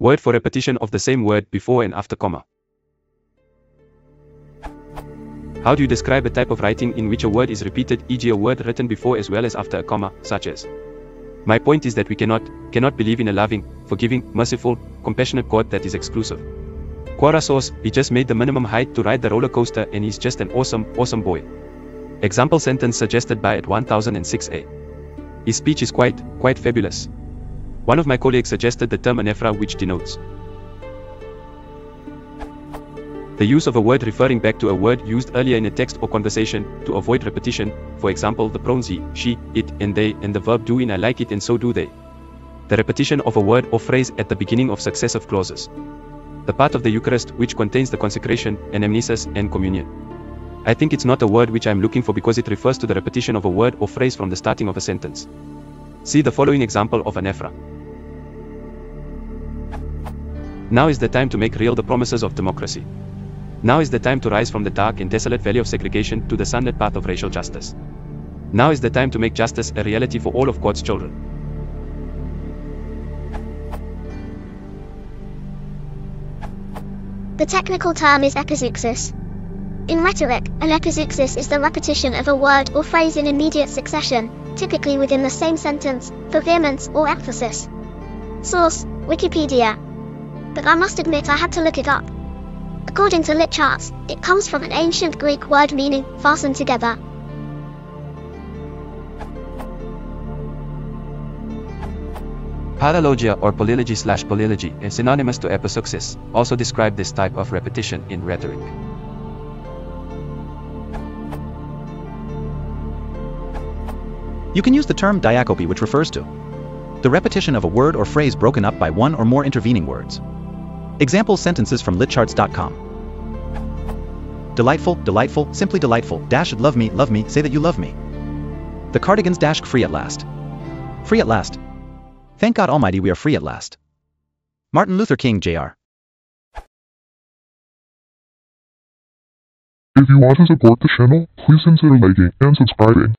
Word for repetition of the same word before and after comma. How do you describe a type of writing in which a word is repeated, e.g. a word written before as well as after a comma, such as? My point is that we cannot believe in a loving, forgiving, merciful, compassionate God that is exclusive. Quora source, he just made the minimum height to ride the roller coaster and he's just an awesome boy. Example sentence suggested by at 1006a. His speech is quite fabulous. One of my colleagues suggested the term anephra, which denotes the use of a word referring back to a word used earlier in a text or conversation to avoid repetition. For example, the pronouns he, she, it, and they, and the verb do in I like it and so do they. The repetition of a word or phrase at the beginning of successive clauses. The part of the Eucharist which contains the consecration, anamnesis, and communion. I think it's not a word which I'm looking for because it refers to the repetition of a word or phrase from the starting of a sentence. See the following example of anephra. Now is the time to make real the promises of democracy. Now is the time to rise from the dark and desolate valley of segregation to the sunlit path of racial justice. Now is the time to make justice a reality for all of God's children. The technical term is epizeuxis. In rhetoric, an epizeuxis is the repetition of a word or phrase in immediate succession, typically within the same sentence, for vehemence or emphasis. Source: Wikipedia. But I must admit I had to look it up. According to LitCharts, it comes from an ancient Greek word meaning fastened together. Paralogia or polylogy/polylogy is synonymous to epizeuxis, also describe this type of repetition in rhetoric. You can use the term diacope, which refers to the repetition of a word or phrase broken up by one or more intervening words. Example sentences from litcharts.com. Delightful, delightful, simply delightful, dash love me, say that you love me. The cardigans dash free at last. Free at last. Thank God Almighty we are free at last. Martin Luther King, Jr. If you want to support the channel, please consider liking and subscribing.